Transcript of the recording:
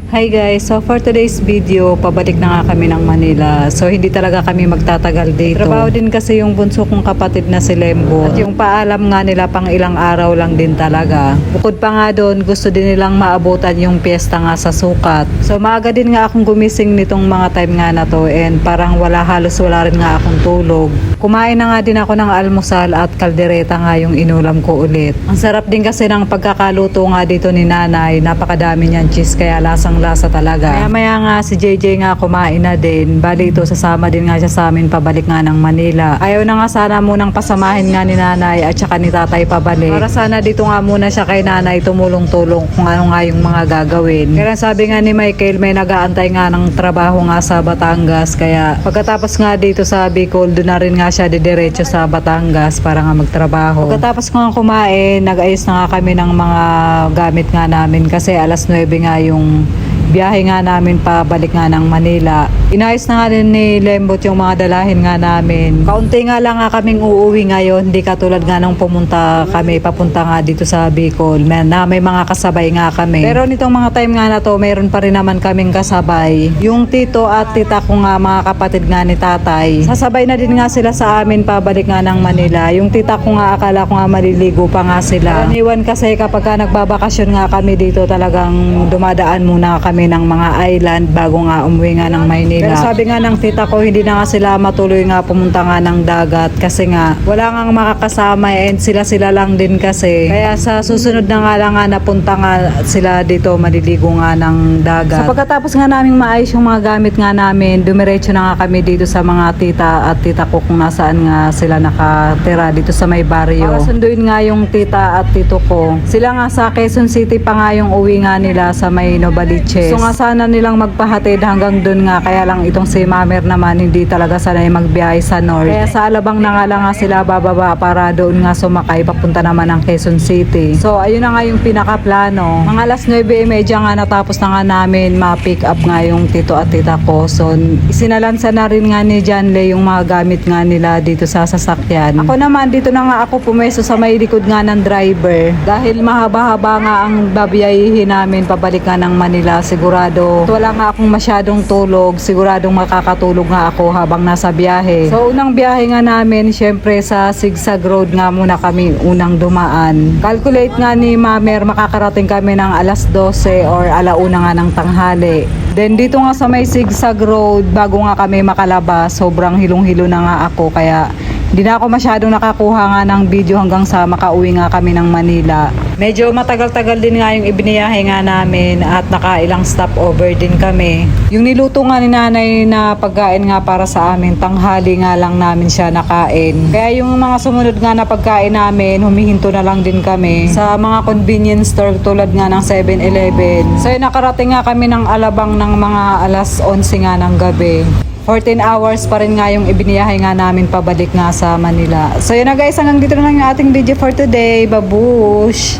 Hi guys, so for today's video, pabalik na nga kami ng Manila. So hindi talaga kami magtatagal dito. Trabaho din kasi yung bunso kong kapatid na si Lembo. At yung paalam nga nila pang ilang araw lang din talaga. Bukod pa nga doon, gusto din nilang maabutan yung piyesta nga sa sukat. So maaga din nga akong gumising nitong mga time nga na to and parang halos wala rin nga akong tulog. Kumain na nga din ako ng almusal at kaldereta nga yung inulam ko ulit. Ang sarap din kasi ng pagkakaluto nga dito ni nanay. Napakadami niyan cheese kaya lasa talaga. Maya nga si JJ nga kumain na din. Bali ito sasama din nga siya sa amin pabalik nga ng Manila. Ayaw na nga sana munang pasamahin nga ni nanay at saka ni tatay pabalik. Para sana dito nga muna siya kay nanay tumulong-tulong kung ano nga yung mga gagawin. Kaya sabi nga ni Michael may nag-aantay nga ng trabaho nga sa Batangas. Kaya pagkatapos nga dito sa Bicol doon na rin nga siya didiretso sa Batangas para nga magtrabaho. Pagkatapos nga kumain nag-ayos na nga kami ng mga gamit nga namin kasi alas 9 nga yung biyahe nga namin pabalik nga ng Manila. Inayos na nga din ni Lembot yung mga dalahin nga namin. Kaunti nga lang nga kaming uuwi ngayon. Hindi katulad nga nung pumunta kami papunta nga dito sa Bicol. May mga kasabay nga kami. Pero nitong mga time nga na to, mayroon pa rin naman kaming kasabay. Yung tito at tita ko nga mga kapatid nga ni tatay. Sasabay na din nga sila sa amin pabalik nga ng Manila. Yung tita ko nga akala ko nga maliligo pa nga sila. Karaniwan kasi kapag ka nagbabakasyon nga kami dito talagang dumadaan muna kami ng mga island bago nga umuwi nga ng Maynila. Pero sabi nga ng tita ko hindi na nga sila matuloy nga pumunta nga ng dagat kasi nga wala nga makakasama and sila lang din kasi. Kaya sa susunod na nga lang nga napunta nga sila dito maliligo nga ng dagat. So pagkatapos nga namin maayos yung mga gamit nga namin, dumiretso na nga kami dito sa mga tita at tita ko kung nasaan nga sila nakatira dito sa may baryo. Para sunduin nga yung tita at tito ko. Sila nga sa Quezon City pa nga yung uwi nga nila sa may Novaliches. So nga sana nilang magpahatid hanggang dun nga kaya lang itong si Mamer naman hindi talaga sanay magbiyahe sa north. Kaya sa Alabang na nga lang nga sila bababa para doon nga sumakay papunta naman ng Quezon City. So ayun na nga yung pinakaplano. Mga alas 9:30 nga natapos na nga namin ma-pick up nga yung tito at tita ko. So isinalansa na rin nga ni Janle yung mga gamit nga nila dito sa sasakyan. Ako naman dito na nga ako pumesto sa may likod nga ng driver. Dahil mahaba-haba nga ang babiyahihin namin pabalik nga ng Manila. Sigurado wala nga akong masyadong tulog, siguradong makakatulog nga ako habang nasa biyahe. So unang biyahe nga namin syempre sa Sigsag Road nga muna kami unang dumaan. Calculate nga ni Mamer makakarating kami ng alas 12 or alauna nga ng tanghali. Then dito nga sa may Sigsag Road bago nga kami makalabas sobrang hilong-hilo na nga ako kaya hindi na ako masyadong nakakuha nga ng video hanggang sa makauwi nga kami ng Manila. Medyo matagal-tagal din nga yung ibiniyahe nga namin at nakailang stopover din kami. Yung niluto nga ni nanay na pagkain nga para sa amin, tanghali nga lang namin siya nakain. Kaya yung mga sumunod nga na pagkain namin, humihinto na lang din kami sa mga convenience store tulad nga ng 7-Eleven. So nakarating nga kami ng Alabang ng mga alas 11 nga ng gabi. 14 hours pa rin nga yung ibiniyahe nga namin pabalik nga sa Manila. So yun na guys, hanggang dito na lang yung ating video for today. Babush!